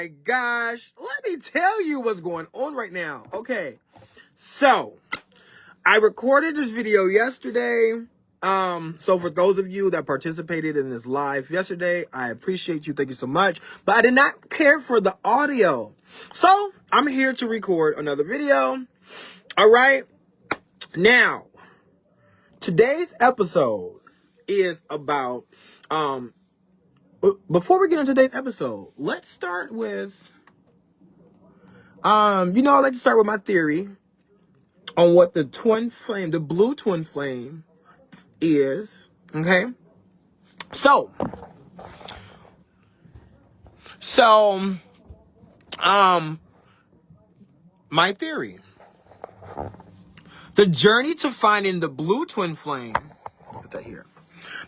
my gosh. Let me tell you what's going on right now. Okay. So, I recorded this video yesterday. So for those of you that participated in this live yesterday, I appreciate you. Thank you so much. But I did not care for the audio. So, I'm here to record another video. All right. Now, today's episode is about, before we get into today's episode, let's start with, I like to start with my theory on what the twin flame, the blue twin flame is. Okay. So, my theory, the journey to finding the blue twin flame, put that here.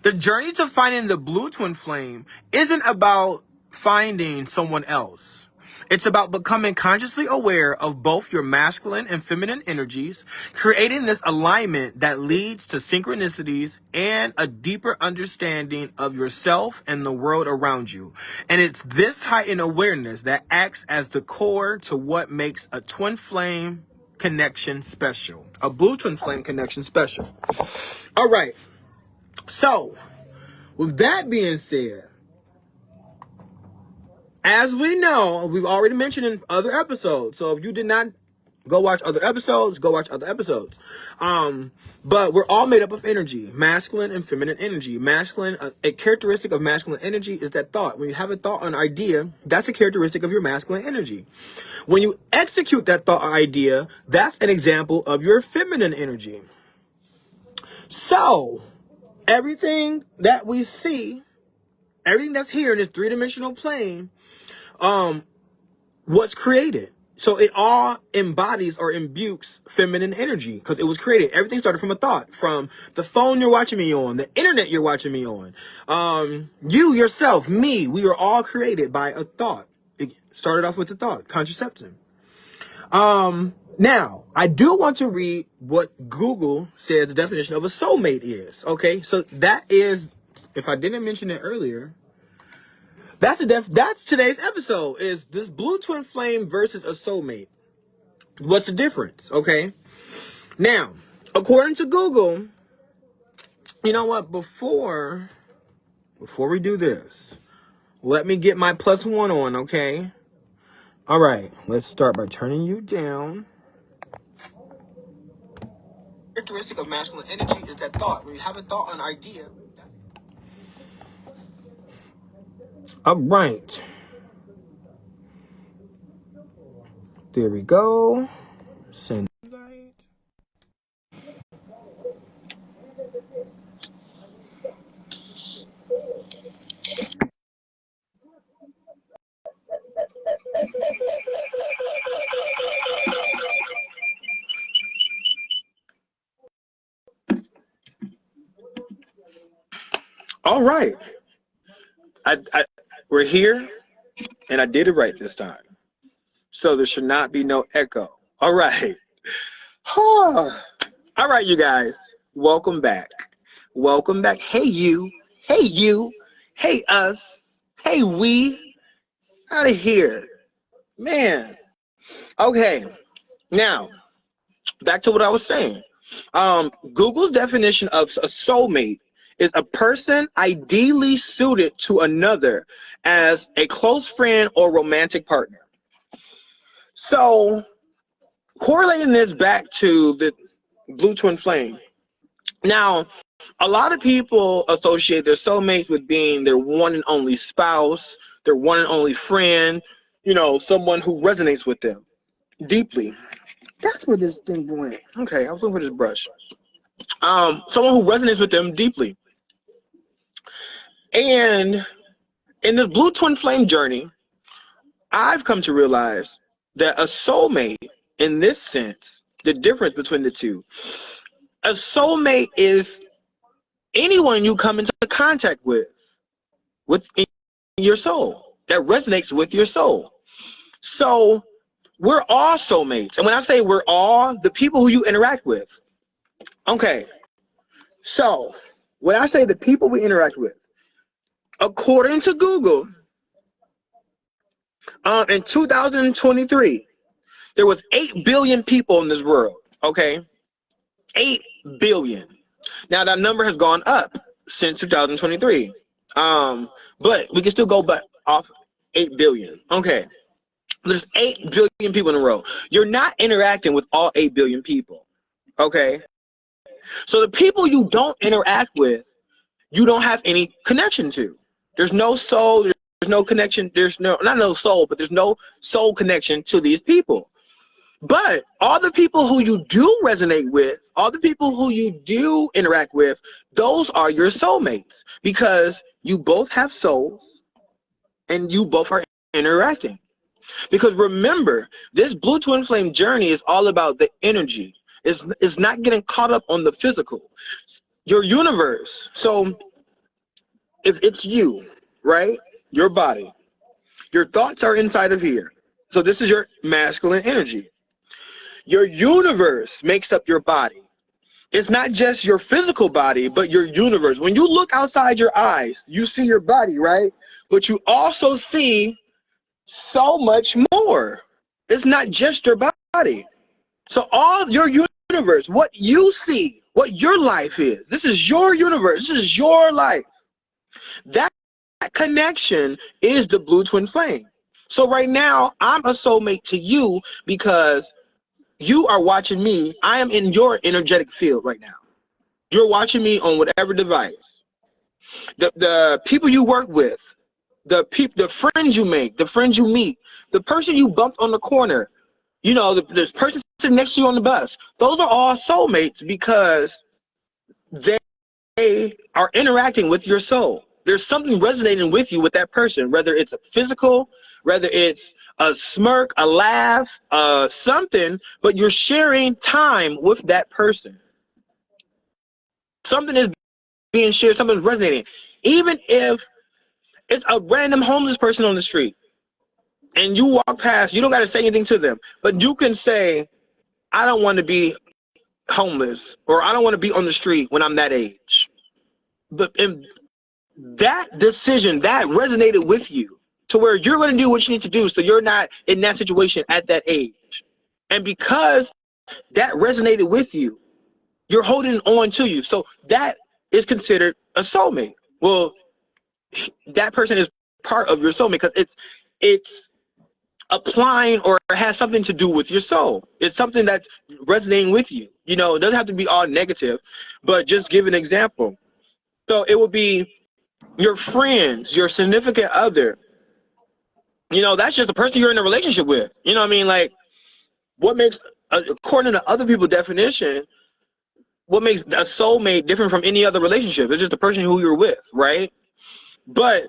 The journey to finding the blue twin flame isn't about finding someone else. It's about becoming consciously aware of both your masculine and feminine energies, creating this alignment that leads to synchronicities and a deeper understanding of yourself and the world around you. And it's this heightened awareness that acts as the core to what makes a twin flame connection special. A blue twin flame connection special. All right. So, with that being said, as we know, we've already mentioned in other episodes. So if you did not go watch other episodes, go watch other episodes. But we're all made up of energy, masculine and feminine energy. Masculine, a characteristic of masculine energy is that thought. When you have a thought, an idea, that's a characteristic of your masculine energy. When you execute that thought or idea, that's an example of your feminine energy. So, everything that we see, everything that's here in this three-dimensional plane, what's created. So it all embodies or imbues feminine energy because it was created. Everything started from a thought, from the phone you're watching me on, the internet you're watching me on, you, yourself, me, we were all created by a thought. It started off with a thought, contraception. Now, I do want to read what Google says the definition of a soulmate is. Okay, so that is, if I didn't mention it earlier, that's today's episode, is this blue twin flame versus a soulmate. What's the difference? Okay. Now, according to Google, you know what? Before we do this, let me get my +1 on, okay? All right. Let's start by turning you down. Characteristic of masculine energy is that thought. When you have a thought, an idea. All right. There we go. Send. All right. We're here, and I did it right this time. So there should not be no echo. All right. All right, you guys. Welcome back. Welcome back. Hey, you. Hey, you. Hey, us. Hey, we. Out of here. Man. Okay. Now, back to what I was saying. Google's definition of a soulmate is a person ideally suited to another as a close friend or romantic partner. So, correlating this back to the blue twin flame. Now, a lot of people associate their soulmates with being their one and only spouse, their one and only friend, someone who resonates with them deeply. That's where this thing went. Okay, I was looking for this brush. Someone who resonates with them deeply. And in this blue twin flame journey, I've come to realize that a soulmate, in this sense, the difference between the two, a soulmate is anyone you come into contact with your soul, that resonates with your soul. So we're all soulmates. And when I say we're all, the people who you interact with. Okay. So when I say the people we interact with, according to Google, In 2023, there was 8 billion people in this world. Okay, 8 billion. Now that number has gone up since 2023. But we can still go back off 8 billion. Okay. There's 8 billion people in the world. You're not interacting with all 8 billion people. Okay. So the people you don't interact with, you don't have any connection to. There's no soul, there's no connection, there's no, not no soul, but there's no soul connection to these people. But all the people who you do resonate with, all the people who you do interact with, those are your soulmates because you both have souls and you both are interacting. Because remember, this blue twin flame journey is all about the energy. It's not getting caught up on the physical. Your universe. So if it's you, right? Your body. Your thoughts are inside of here. So this is your masculine energy. Your universe makes up your body. It's not just your physical body, but your universe. When you look outside your eyes, you see your body, right? But you also see so much more. It's not just your body. So all your universe, what you see, what your life is, this is your universe. This is your life. That connection is the blue twin flame. So right now, I'm a soulmate to you because you are watching me. I am in your energetic field right now. You're watching me on whatever device. The people you work with, the friends you make, the friends you meet, the person you bumped on the corner, you know, the person sitting next to you on the bus. Those are all soulmates because they are interacting with your soul. There's something resonating with you with that person, whether it's a physical, whether it's a smirk, a laugh, something, but you're sharing time with that person. Something is being shared, something is resonating. Even if it's a random homeless person on the street and you walk past, you don't got to say anything to them, but you can say, I don't want to be homeless, or I don't want to be on the street when I'm that age. But in that decision, that resonated with you to where you're going to do what you need to do so you're not in that situation at that age. And because that resonated with you, you're holding on to you. So that is considered a soulmate. Well, that person is part of your soulmate because it's applying or has something to do with your soul. It's something that's resonating with you. You know, it doesn't have to be all negative, but just give an example. So it would be your friends, your significant other. You know, that's just the person you're in a relationship with. You know what I mean? Like, what makes, according to other people's definition, what makes a soulmate different from any other relationship? It's just the person who you're with, right? But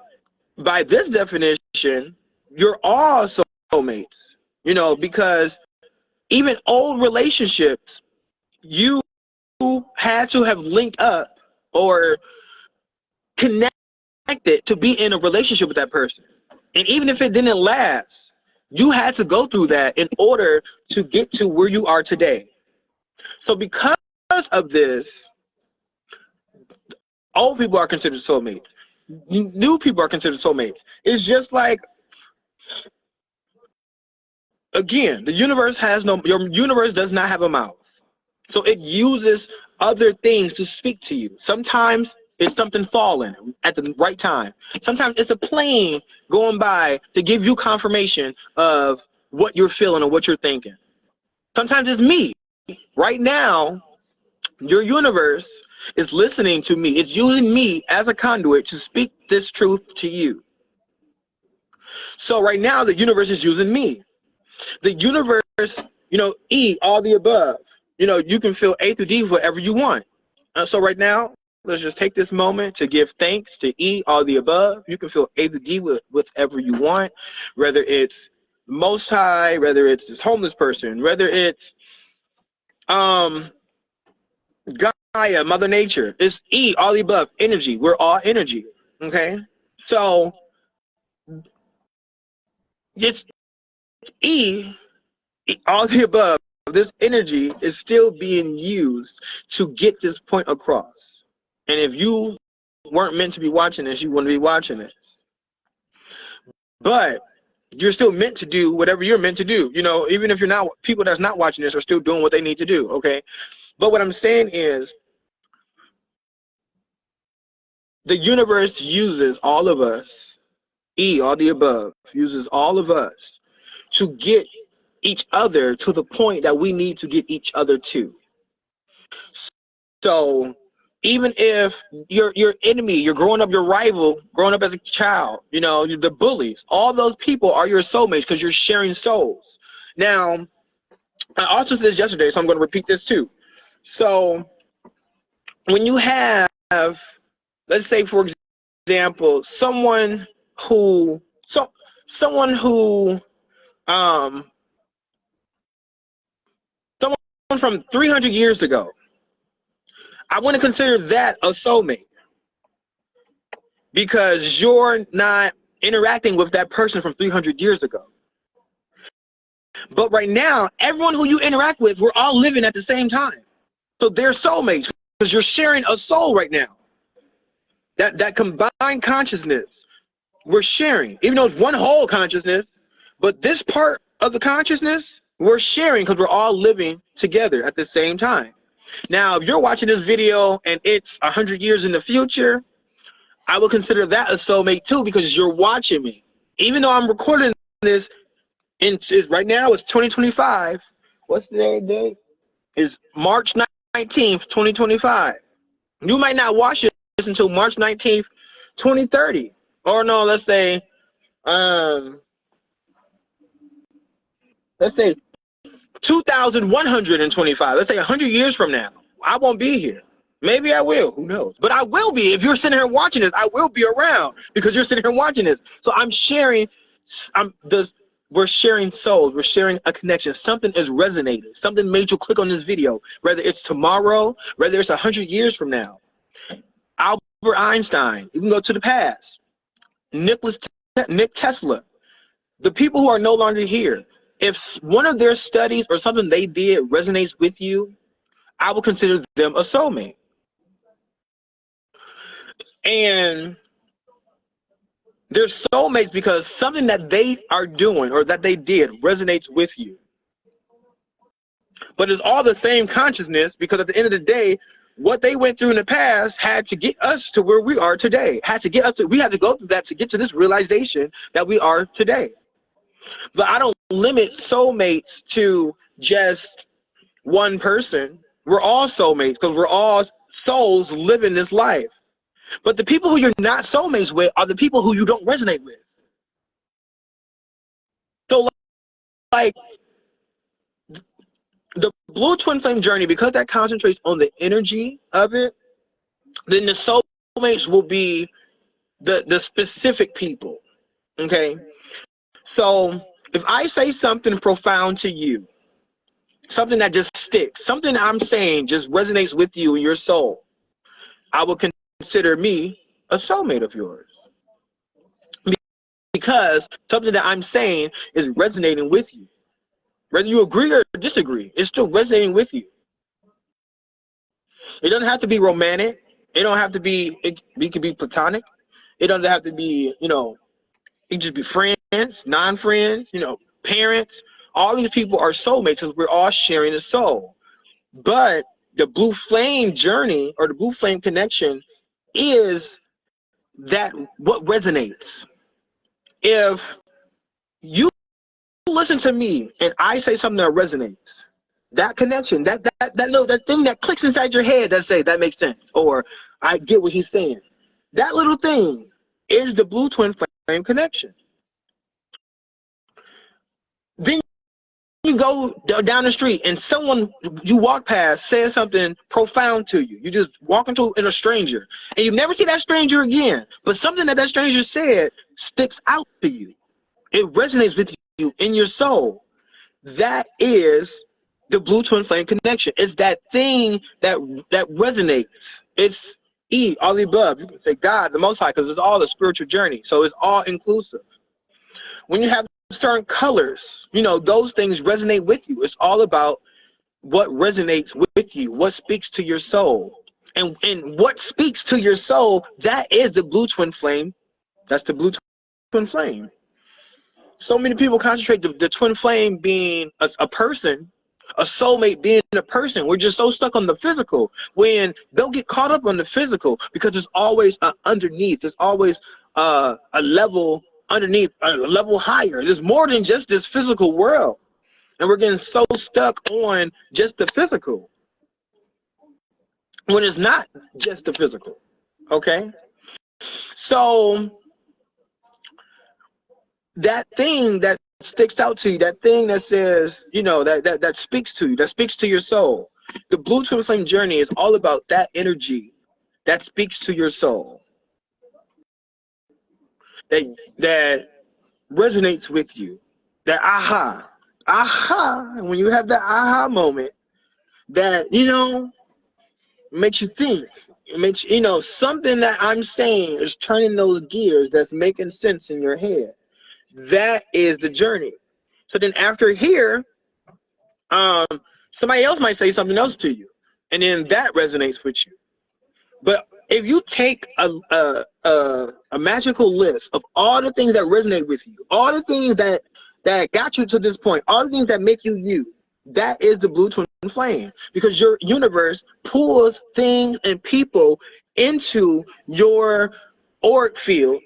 by this definition, you're all soulmates, you know, because even old relationships, you had to have linked up or connected to be in a relationship with that person. And even if it didn't last, you had to go through that in order to get to where you are today. So because of this, old people are considered soulmates. New people are considered soulmates. It's just like, again, the universe has no, your universe does not have a mouth. So it uses other things to speak to you. Sometimes it's something falling at the right time. Sometimes it's a plane going by to give you confirmation of what you're feeling or what you're thinking. Sometimes it's me. Right now, your universe is listening to me. It's using me as a conduit to speak this truth to you. So right now, the universe is using me. The universe, you know, E, all the above. You know, you can feel A through D whatever you want. So right now, let's just take this moment to give thanks to E, all the above. You can feel A through D with whatever you want, whether it's Most High, whether it's this homeless person, whether it's Gaia, Mother Nature. It's E, all the above, energy. We're all energy, okay? So it's E, all the above. This energy is still being used to get this point across. And if you weren't meant to be watching this, you wouldn't be watching it. But you're still meant to do whatever you're meant to do. You know, even if you're not, people that's not watching this are still doing what they need to do. Okay. But what I'm saying is the universe uses all of us, all the above, uses all of us to get each other to the point that we need to get each other to. So even if your enemy, you're growing up, your rival, growing up as a child, you know, the bullies, all those people are your soulmates because you're sharing souls. Now, I also said this yesterday, so I'm going to repeat this too. So when you have, let's say, for example, someone who, someone who, um, someone from 300 years ago, I want to consider that a soulmate because you're not interacting with that person from 300 years ago. But right now, everyone who you interact with, we're all living at the same time. So they're soulmates because you're sharing a soul right now. That combined consciousness we're sharing, even though it's one whole consciousness, but this part of the consciousness we're sharing because we're all living together at the same time. Now, if you're watching this video and it's 100 years in the future, I would consider that a soulmate too because you're watching me. Even though I'm recording this, right now it's 2025. What's the date? It's March 19th, 2025. You might not watch this until March 19th, 2030. Or no, let's say 2125. Let's say 100 years from now. I won't be here. Maybe I will. Who knows? But I will be. If you're sitting here watching this, I will be around because you're sitting here watching this. So I'm sharing. We're sharing souls. We're sharing a connection. Something is resonating. Something made you click on this video. Whether it's tomorrow, whether it's 100 years from now. Albert Einstein. You can go to the past. Nick Tesla. The people who are no longer here. If one of their studies or something they did resonates with you, I will consider them a soulmate. And they're soulmates because something that they are doing or that they did resonates with you. But it's all the same consciousness because at the end of the day, what they went through in the past had to get us to where we are today. We had to go through that to get to this realization that we are today. But I don't limit soulmates to just one person. We're all soulmates because we're all souls living this life. But the people who you're not soulmates with are the people who you don't resonate with. So like the blue twin flame journey, because that concentrates on the energy of it, then the soulmates will be the specific people. Okay? So if I say something profound to you, something that just sticks, something I'm saying just resonates with you and your soul, I would consider me a soulmate of yours. Because something that I'm saying is resonating with you. Whether you agree or disagree, it's still resonating with you. It doesn't have to be romantic. It don't have to be, it can be platonic. It doesn't have to be, you know, it can just be friends, non-friends, you know, parents. All these people are soulmates because we're all sharing a soul. But the blue flame journey or the blue flame connection is that what resonates. If you listen to me and I say something that resonates, that connection, that thing that clicks inside your head that say that makes sense, or I get what he's saying, that little thing is the blue twin flame connection. Then you go down the street and someone you walk past says something profound to you. You just walk into a stranger and you never see that stranger again, but something that stranger said sticks out to you. It resonates with you in your soul. That is the blue twin flame connection. It's that thing that resonates. It's all the above. You can say God, the Most High, because it's all a spiritual journey. So it's all inclusive. When you have certain colors, you know, those things resonate with you. It's all about what resonates with you, what speaks to your soul. And what speaks to your soul, that is the blue twin flame. That's the blue twin flame. So many people concentrate the twin flame being a person, a soulmate being a person. We're just so stuck on the physical when they'll get caught up on the physical because there's always underneath. There's always a level underneath, a level higher. There's more than just this physical world. And we're getting so stuck on just the physical when it's not just the physical. Okay? So that thing that sticks out to you, that thing that says, you know, that speaks to you, that speaks to your soul. The Blue Twin Flame journey is all about that energy that speaks to your soul, that resonates with you, that aha, when you have that aha moment, that, you know, makes you think. It makes, you know, something that I'm saying is turning those gears that's making sense in your head. That is the journey. So then after here, somebody else might say something else to you, and then that resonates with you. But if you take a magical list of all the things that resonate with you, all the things that got you to this point, all the things that make you you, that is the Blue Twin Flame, because your universe pulls things and people into your auric field,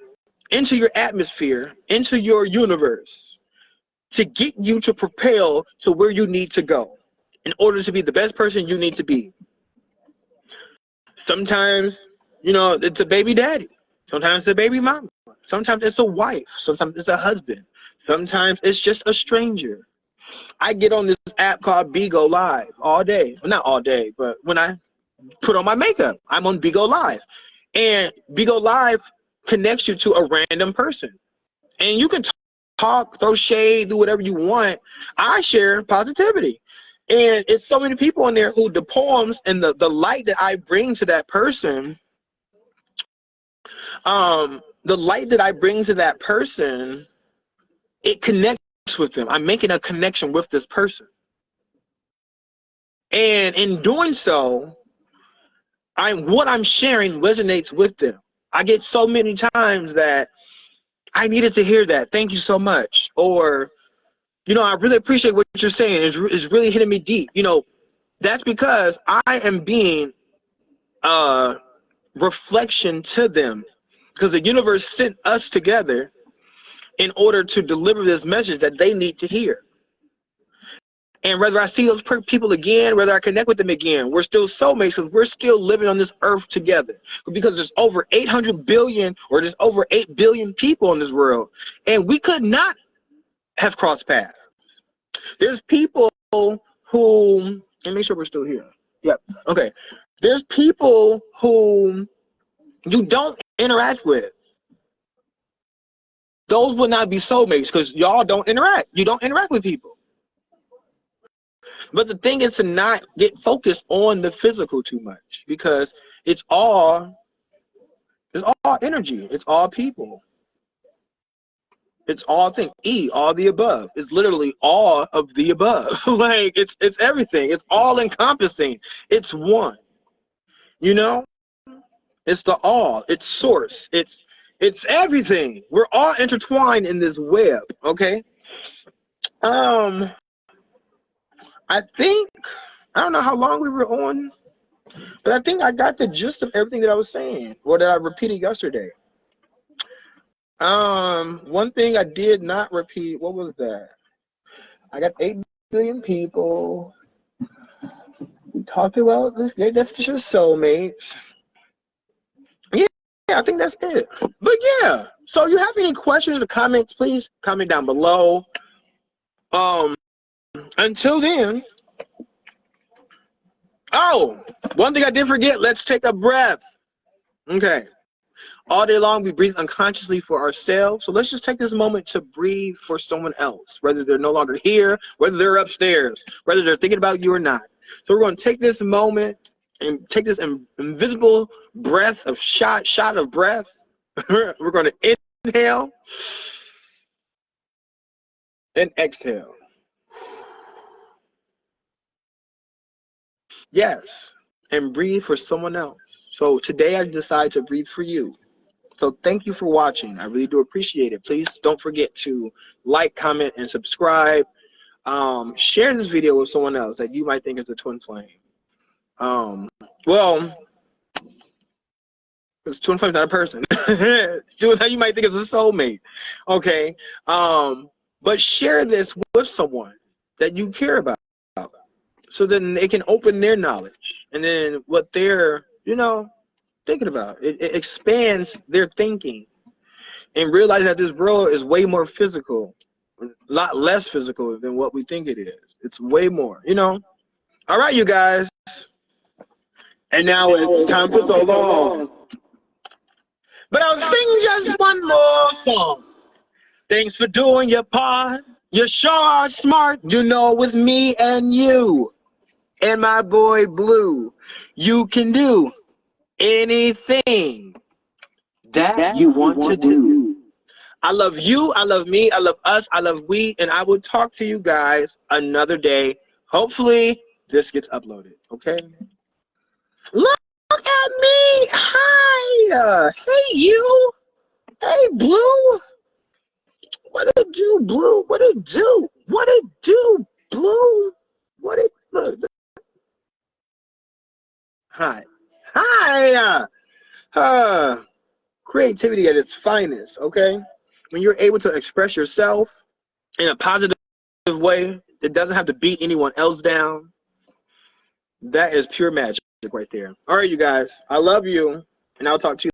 into your atmosphere, into your universe, to get you to propel to where you need to go in order to be the best person you need to be. Sometimes, you know, it's a baby daddy. Sometimes it's a baby mama. Sometimes it's a wife. Sometimes it's a husband. Sometimes it's just a stranger. I get on this app called Bigo Live all day. Well, not all day, but when I put on my makeup, I'm on Bigo Live. And Bigo Live connects you to a random person. And you can talk, throw shade, do whatever you want. I share positivity. And it's so many people in there who the poems and the light that I bring to that person, the light that I bring to that person, it connects with them. I'm making a connection with this person. And in doing so, what I'm sharing resonates with them. I get so many times that I needed to hear that. Thank you so much. Or, you know, I really appreciate what you're saying. It's really hitting me deep. You know, that's because I am being reflection to them, because the universe sent us together in order to deliver this message that they need to hear. And whether I see those people again, whether I connect with them again, we're still soulmates because we're still living on this earth together. Because there's over 800 billion, or there's over 8 billion people in this world, and we could not have crossed paths. There's people who, and make sure we're still here. Yep. Okay. There's people who you don't interact with. Those would not be soulmates because y'all don't interact. You don't interact with people. But the thing is to not get focused on the physical too much, because it's all energy. It's all people. It's all things. All the above. It's literally all of the above. Like it's everything. It's all encompassing. It's one. You know? It's the all. It's source. It's everything. We're all intertwined in this web, okay? I think, I don't know how long we were on, but I think I got the gist of everything that I was saying, or that I repeated yesterday. One thing I did not repeat, what was that? I got 8 billion people. We talked about this great definition of soulmates. Yeah, I think that's it. But yeah, so if you have any questions or comments, please comment down below. Until then, oh, one thing I did forget, let's take a breath. Okay. All day long, we breathe unconsciously for ourselves. So let's just take this moment to breathe for someone else, whether they're no longer here, whether they're upstairs, whether they're thinking about you or not. So we're going to take this moment and take this invisible breath of shot of breath. We're going to inhale and exhale. Yes, and breathe for someone else. So today I decide to breathe for you. So thank you for watching. I really do appreciate it. Please don't forget to like, comment, and subscribe. Share this video with someone else that you might think is a twin flame. Well, because twin flame's not a person. You might think it's a soulmate. Okay. But share this with someone that you care about, so then it can open their knowledge, and then what they're, thinking about. It expands their thinking, and realize that this world is way more physical, a lot less physical than what we think it is. It's way more, All right, you guys. And now it's time for so long. But I'll sing just one more song. Thanks for doing your part. You sure are smart, with me and you and my boy BluE. You can do anything that you want to do. I love you, I love me, I love us, I love we, and I will talk to you guys another day. Hopefully this gets uploaded, okay? Look at me! Hi! Hey you! Hey BluE! What it do, BluE? What it do? What it do, BluE? What it do? Hi. Hi! Creativity at its finest, okay? When you're able to express yourself in a positive way that doesn't have to beat anyone else down, that is pure magic right there. All right, you guys. I love you, and I'll talk to you